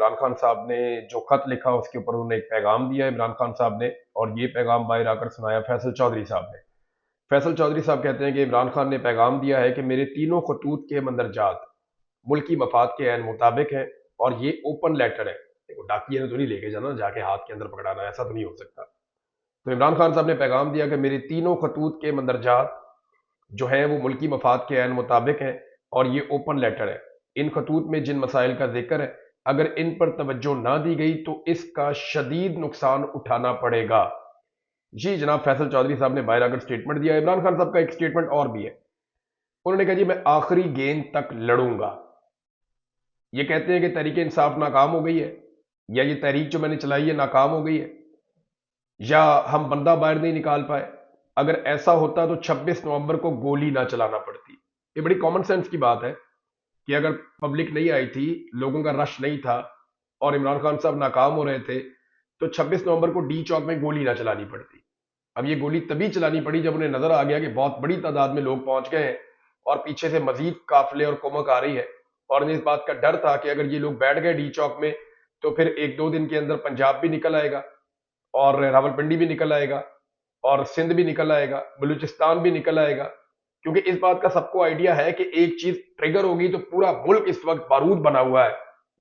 عمران خان صاحب نے جو خط لکھا اس کے اوپر انہوں نے ایک پیغام دیا ہے عمران خان صاحب نے، اور یہ پیغام باہر آ کر سنایا فیصل چودھری صاحب نے۔ فیصل چودھری صاحب کہتے ہیں کہ عمران خان نے پیغام دیا ہے کہ میرے تینوں خطوط کے مندرجات ملکی مفاد کے عین مطابق ہیں، اور یہ اوپن لیٹر ہے۔ دیکھو ڈاکیے نے تو نہیں لے کے جانا جا کے ہاتھ کے اندر پکڑانا، ایسا تو نہیں ہو سکتا۔ تو عمران خان صاحب نے پیغام دیا کہ میرے تینوں خطوط کے مندرجات جو ہیں وہ ملکی مفاد کے عین مطابق ہیں، اور یہ اوپن لیٹر ہے۔ ان خطوط میں جن مسائل کا ذکر ہے، اگر ان پر توجہ نہ دی گئی تو اس کا شدید نقصان اٹھانا پڑے گا۔ جی جناب فیصل چودھری صاحب نے باہر آ کر سٹیٹمنٹ دیا ہے۔ عمران خان صاحب کا ایک سٹیٹمنٹ اور بھی ہے، انہوں نے کہا جی میں آخری گیند تک لڑوں گا۔ یہ کہتے ہیں کہ تحریک انصاف ناکام ہو گئی ہے، یا یہ تحریک جو میں نے چلائی ہے ناکام ہو گئی ہے، یا ہم بندہ باہر نہیں نکال پائے۔ اگر ایسا ہوتا تو 26 نومبر کو گولی نہ چلانا پڑتی۔ یہ بڑی کامن سینس کی بات ہے کہ اگر پبلک نہیں آئی تھی، لوگوں کا رش نہیں تھا، اور عمران خان صاحب ناکام ہو رہے تھے، تو 26 نومبر کو ڈی چوک میں گولی نہ چلانی پڑتی۔ اب یہ گولی تبھی چلانی پڑی جب انہیں نظر آ گیا کہ بہت بڑی تعداد میں لوگ پہنچ گئے ہیں، اور پیچھے سے مزید قافلے اور کمک آ رہی ہے، اور انہیں اس بات کا ڈر تھا کہ اگر یہ لوگ بیٹھ گئے ڈی چوک میں تو پھر ایک دو دن کے اندر پنجاب بھی نکل آئے گا، اور راولپنڈی بھی نکل آئے گا، اور سندھ بھی نکل آئے گا، بلوچستان بھی نکل آئے گا، کیونکہ اس بات کا سب کو آئیڈیا ہے کہ ایک چیز ٹریگر ہوگی تو پورا ملک اس وقت بارود بنا ہوا ہے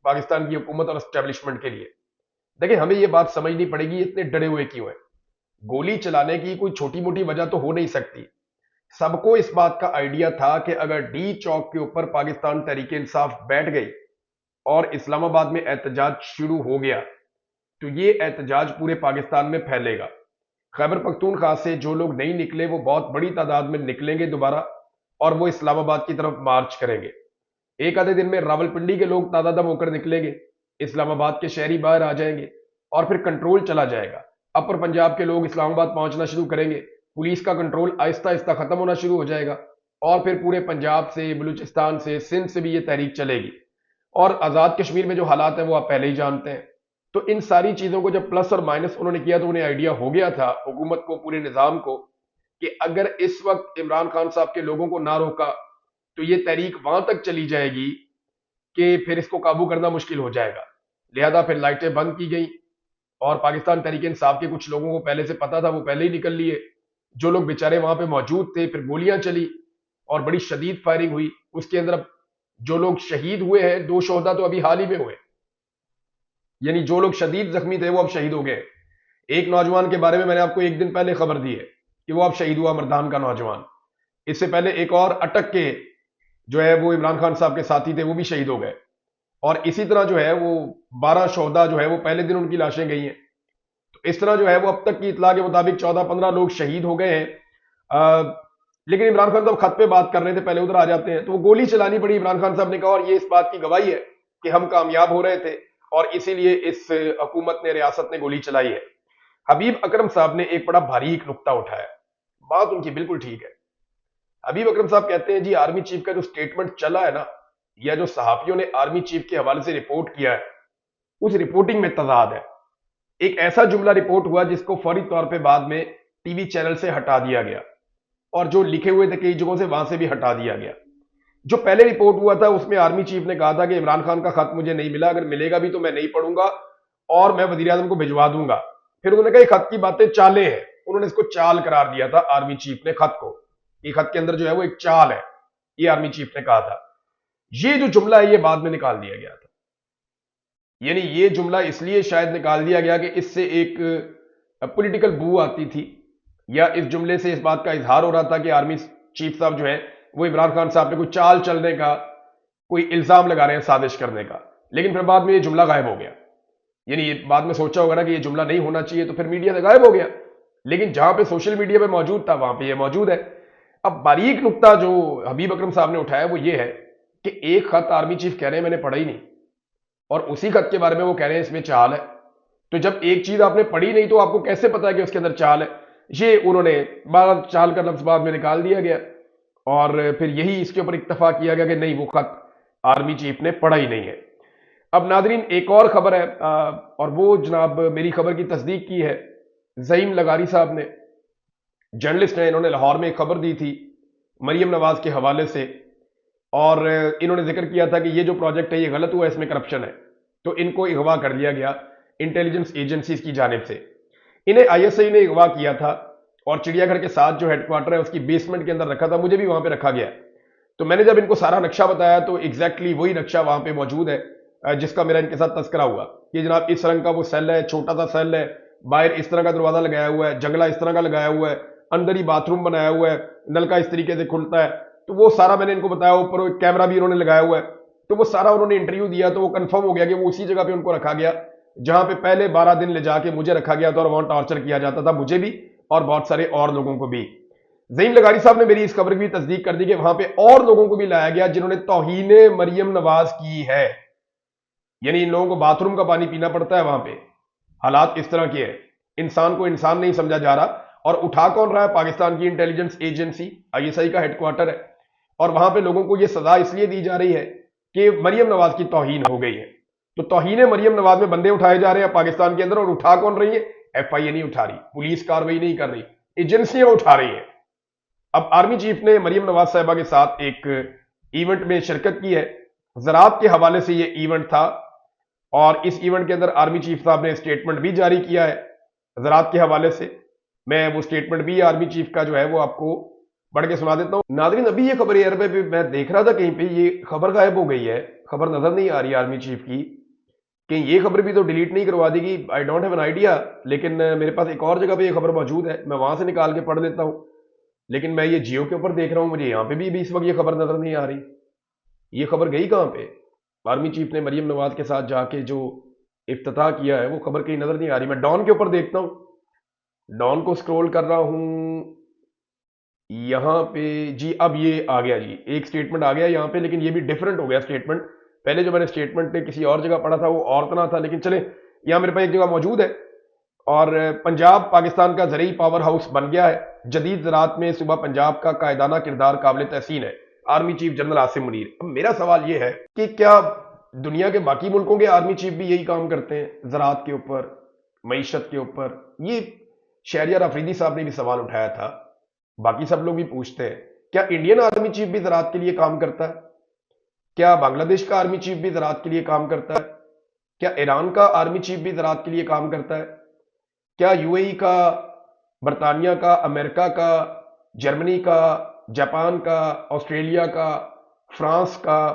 پاکستان کی حکومت اور اسٹیبلشمنٹ کے لیے۔ دیکھیں ہمیں یہ بات سمجھنی پڑے گی اتنے ڈرے ہوئے کیوں ہیں۔ گولی چلانے کی کوئی چھوٹی موٹی وجہ تو ہو نہیں سکتی۔ سب کو اس بات کا آئیڈیا تھا کہ اگر ڈی چوک کے اوپر پاکستان تحریک انصاف بیٹھ گئی اور اسلام آباد میں احتجاج شروع ہو گیا تو یہ احتجاج پورے پاکستان میں پھیلے گا۔ خیبر پختونخوا سے جو لوگ نہیں نکلے وہ بہت بڑی تعداد میں نکلیں گے دوبارہ، اور وہ اسلام آباد کی طرف مارچ کریں گے۔ ایک آدھے دن میں راولپنڈی کے لوگ تازہ دم ہو کر نکلیں گے، اسلام آباد کے شہری باہر آ جائیں گے، اور پھر کنٹرول چلا جائے گا۔ اپر پنجاب کے لوگ اسلام آباد پہنچنا شروع کریں گے، پولیس کا کنٹرول آہستہ آہستہ ختم ہونا شروع ہو جائے گا، اور پھر پورے پنجاب سے، بلوچستان سے، سندھ سے بھی یہ تحریک چلے گی۔ اور آزاد کشمیر میں جو حالات ہیں وہ آپ پہلے ہی جانتے ہیں۔ تو ان ساری چیزوں کو جب پلس اور مائنس انہوں نے کیا تو انہیں آئیڈیا ہو گیا تھا حکومت کو، پورے نظام کو، کہ اگر اس وقت عمران خان صاحب کے لوگوں کو نہ روکا تو یہ تحریک وہاں تک چلی جائے گی کہ پھر اس کو قابو کرنا مشکل ہو جائے گا۔ لہذا پھر لائٹیں بند کی گئیں، اور پاکستان تحریک انصاف کے کچھ لوگوں کو پہلے سے پتا تھا، وہ پہلے ہی نکل لیے۔ جو لوگ بیچارے وہاں پہ موجود تھے، پھر گولیاں چلی اور بڑی شدید فائرنگ ہوئی۔ اس کے اندر اب جو لوگ شہید ہوئے ہیں، 2 شہداء تو ابھی حال ہی میں ہوئے، یعنی جو لوگ شدید زخمی تھے وہ اب شہید ہو گئے۔ ایک نوجوان کے بارے میں نے آپ کو ایک دن پہلے خبر دی ہے کہ وہ اب شہید ہوا، مردان کا نوجوان۔ اس سے پہلے ایک اور اٹک کے جو ہے وہ عمران خان صاحب کے ساتھی تھے، وہ بھی شہید ہو گئے، اور اسی طرح جو ہے وہ 12 شہداء جو ہے وہ پہلے دن ان کی لاشیں گئی ہیں۔ تو اس طرح جو ہے وہ اب تک کی اطلاع کے مطابق 14-15 لوگ شہید ہو گئے ہیں۔ لیکن عمران خان صاحب خط پہ بات کر رہے تھے، پہلے ادھر آ جاتے ہیں، تو وہ گولی چلانی پڑی عمران خان صاحب نے کہا، اور یہ اس بات کی گواہی ہے کہ ہم کامیاب ہو رہے تھے، اور اسی لیے اس حکومت نے، ریاست نے گولی چلائی ہے۔ حبیب اکرم صاحب نے ایک بڑا باریک نقطہ اٹھایا، بات ان کی بالکل ٹھیک ہے۔ حبیب اکرم صاحب کہتے ہیں جی آرمی چیف کا جو سٹیٹمنٹ چلا ہے نا، یا جو صحافیوں نے آرمی چیف کے حوالے سے رپورٹ کیا ہے، اس رپورٹنگ میں تضاد ہے۔ ایک ایسا جملہ رپورٹ ہوا جس کو فوری طور پہ بعد میں ٹی وی چینل سے ہٹا دیا گیا، اور جو لکھے ہوئے تھے کئی جگہوں سے وہاں سے بھی ہٹا دیا گیا۔ جو پہلے رپورٹ ہوا تھا اس میں آرمی چیف نے کہا تھا کہ عمران خان کا خط مجھے نہیں ملا، اگر ملے گا بھی تو میں نہیں پڑھوں گا اور میں وزیر اعظم کو بھجوا دوں گا۔ پھر انہوں نے کہا یہ خط کی باتیں چالیں ہیں، انہوں نے اس کو چال قرار دیا تھا آرمی چیف نے خط کو، یہ خط کے اندر جو ہے وہ ایک چال ہے، یہ آرمی چیف نے کہا تھا۔ یہ جو جملہ ہے یہ بعد میں نکال دیا گیا تھا، یعنی یہ جملہ اس لیے شاید نکال دیا گیا کہ اس سے ایک پولیٹیکل بو آتی تھی، یا اس جملے سے اس بات کا اظہار ہو رہا تھا کہ آرمی چیف صاحب جو ہے وہ عمران خان صاحب پہ کوئی چال چلنے کا، کوئی الزام لگا رہے ہیں سازش کرنے کا۔ لیکن پھر بعد میں یہ جملہ غائب ہو گیا، یعنی یہ بعد میں سوچا ہوگا نا کہ یہ جملہ نہیں ہونا چاہیے، تو پھر میڈیا سے غائب ہو گیا، لیکن جہاں پہ سوشل میڈیا پہ موجود تھا وہاں پہ یہ موجود ہے۔ اب باریک نقطہ جو حبیب اکرم صاحب نے اٹھایا وہ یہ ہے کہ ایک خط آرمی چیف کہہ رہے ہیں میں نے پڑھا ہی نہیں، اور اسی خط کے بارے میں وہ کہہ رہے ہیں اس میں چال ہے۔ تو جب ایک چیز آپ نے پڑھی نہیں تو آپ کو کیسے پتا ہے کہ اس کے اندر چال ہے؟ یہ انہوں نے بعد چال کا لفظ بعد میں نکال دیا گیا، اور پھر یہی اس کے اوپر اکتفا کیا گیا کہ نہیں وہ خط آرمی چیف نے پڑھا ہی نہیں ہے۔ اب ناظرین ایک اور خبر ہے، اور وہ جناب میری خبر کی تصدیق کی ہے زعیم لغاری صاحب نے، جرنلسٹ ہیں، انہوں نے لاہور میں ایک خبر دی تھی مریم نواز کے حوالے سے، اور انہوں نے ذکر کیا تھا کہ یہ جو پروجیکٹ ہے یہ غلط ہوا ہے، اس میں کرپشن ہے۔ تو ان کو اغوا کر لیا گیا انٹیلیجنس ایجنسیز کی جانب سے. انہیں آئی ایس آئی نے اغوا کیا تھا اور چڑیا گھر کے ساتھ جو ہیڈ کوارٹر ہے اس کی بیسمنٹ کے اندر رکھا تھا. مجھے بھی وہاں پہ رکھا گیا. تو میں نے جب ان کو سارا نقشہ بتایا تو ایگزیکٹلی وہی نقشہ وہاں پہ موجود ہے جس کا میرا ان کے ساتھ تذکرہ ہوا. یہ جناب اس رنگ کا وہ سیل ہے, چھوٹا سا سیل ہے, باہر اس طرح کا دروازہ لگایا ہوا ہے, جنگلہ اس طرح کا لگایا ہوا ہے, اندر ہی باتھ روم بنایا ہوا ہے, نل کا اس طریقے سے کھلتا ہے. تو وہ سارا میں نے ان کو بتایا. اوپر کیمرہ بھی انہوں نے لگایا ہوا ہے. تو وہ سارا انہوں نے انٹرویو دیا تو وہ کنفرم ہو گیا کہ وہ اسی جگہ پہ ان کو رکھا گیا جہاں پہ پہلے 12 دن لے جا کے مجھے رکھا گیا تھا اور وہاں ٹارچر کیا جاتا تھا, مجھے بھی اور بہت سارے اور لوگوں کو بھی. زعیم لغاری صاحب نے میری اس خبر کی بھی تصدیق کر دی کہ وہاں پہ اور لوگوں کو بھی لایا گیا جنہوں نے توہین مریم نواز کی ہے. یعنی ان لوگوں کو باتھ روم کا پانی پینا پڑتا ہے وہاں پہ. حالات اس طرح کے ہیں. انسان کو انسان نہیں سمجھا جا رہا. اور اٹھا کون رہا ہے؟ پاکستان کی intelligence agency I S I کا ہیڈ کوارٹر ہے. اور وہاں پہ لوگوں کو یہ سزا اس لیے دی جا رہی ہے کہ مریم نواز کی توہین ہو گئی ہے. تو توہین مریم نواز میں بندے اٹھائے جا رہے ہیں پاکستان کے اندر, اور اٹھا کون رہی ہے؟ ایف آئی اے نہیں اٹھا رہی, پولیس کاروائی نہیں کر رہی, ایجنسیاں اٹھا رہی ہیں. اب آرمی چیف نے مریم نواز صاحبہ کے ساتھ ایک ایونٹ میں شرکت کی ہے. زراعت کے حوالے سے یہ ایونٹ تھا اور اس ایونٹ کے اندر آرمی چیف صاحب نے اسٹیٹمنٹ بھی جاری کیا ہے زراعت کے حوالے سے. میں وہ اسٹیٹمنٹ بھی آرمی چیف کا جو ہے وہ آپ کو پڑھ کے سنا دیتا ہوں. ناظرین, ابھی یہ خبر ایئر پہ میں دیکھ رہا تھا کہیں پہ یہ خبر غائب ہو گئی ہے, خبر نظر نہیں آ رہی آرمی چیف کی. کہیں یہ خبر بھی تو ڈیلیٹ نہیں کروا دی گئی, I don't have an idea. لیکن میرے پاس ایک اور جگہ پہ یہ خبر موجود ہے, میں وہاں سے نکال کے پڑھ لیتا ہوں. لیکن میں یہ جیو کے اوپر دیکھ رہا ہوں, مجھے یہاں پہ بھی اس وقت یہ خبر نظر نہیں آ رہی. یہ خبر گئی کہاں پہ؟ آرمی چیف نے مریم نواز کے ساتھ جا کے جو افتتاح کیا ہے وہ خبر کہیں نظر نہیں آ رہی. میں ڈان کے اوپر دیکھتا ہوں, ڈان کو سکرول کر رہا ہوں یہاں پہ. جی اب یہ آ گیا, جی ایک سٹیٹمنٹ آ گیا یہاں پہ, لیکن یہ بھی ڈیفرنٹ ہو گیا سٹیٹمنٹ. پہلے جو میں نے سٹیٹمنٹ کسی اور جگہ پڑھا تھا وہ اور طرح تھا, لیکن چلیں یہاں میرے پاس ایک جگہ موجود ہے. اور پنجاب پاکستان کا زرعی پاور ہاؤس بن گیا ہے. جدید زراعت میں صوبہ پنجاب کا قائدانہ کردار قابل تحسین ہے. Army chief general Asim Munir. اب میرا سوال یہ ہے کہ کیا دنیا کے باقی ملکوں کے آرمی چیف بھی یہی کام کرتے ہیں زراعت کے اوپر, معیشت کے اوپر؟ یہ شہریار افریدی صاحب نے بھی سوال اٹھایا تھا, باقی سب لوگ بھی پوچھتے ہیں کیا انڈین آرمی چیف بھی زراعت کے لیے کام کرتا ہے؟ کیا بنگلہ دیش کا آرمی چیف بھی زراعت کے لیے کام کرتا ہے؟ کیا ایران کا آرمی چیف بھی زراعت کے لیے کام کرتا ہے؟ کیا یو اے ای کا, برطانیہ کا, امریکہ کا, جرمنی کا, جاپان کا, آسٹریلیا کا, فرانس کا,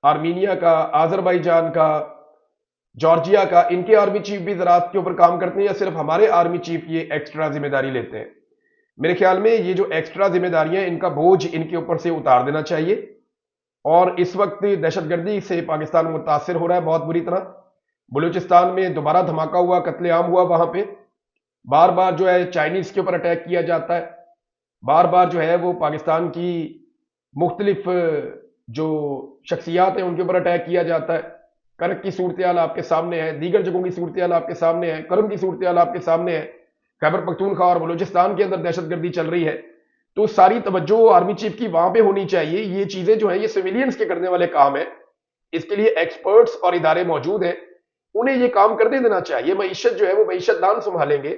آرمینیا کا, آذربائیجان کا, جارجیا کا, ان کے آرمی چیف بھی زراعت کے اوپر کام کرتے ہیں یا صرف ہمارے آرمی چیف یہ ایکسٹرا ذمہ داری لیتے ہیں؟ میرے خیال میں یہ جو ایکسٹرا ذمہ داریاں ان کا بوجھ ان کے اوپر سے اتار دینا چاہیے. اور اس وقت دہشت گردی سے پاکستان متاثر ہو رہا ہے بہت بری طرح. بلوچستان میں دوبارہ دھماکہ ہوا, قتل عام ہوا, وہاں پہ بار بار جو ہے چائنیز کے اوپر اٹیک کیا جاتا ہے, بار بار جو ہے وہ پاکستان کی مختلف جو شخصیات ہیں ان کے اوپر اٹیک کیا جاتا ہے. کرک کی صورتحال آپ کے سامنے ہے, دیگر جگہوں کی صورتحال آپ کے سامنے ہے, کرم کی صورتحال آپ کے سامنے ہے, خیبر پختونخوا اور بلوچستان کے اندر دہشت گردی چل رہی ہے. تو ساری توجہ آرمی چیف کی وہاں پہ ہونی چاہیے. یہ چیزیں جو ہیں یہ سویلینز کے کرنے والے کام ہیں, اس کے لیے ایکسپرٹس اور ادارے موجود ہیں, انہیں یہ کام کرنے دینا چاہیے. معیشت جو ہے وہ معیشت دان سنبھالیں گے.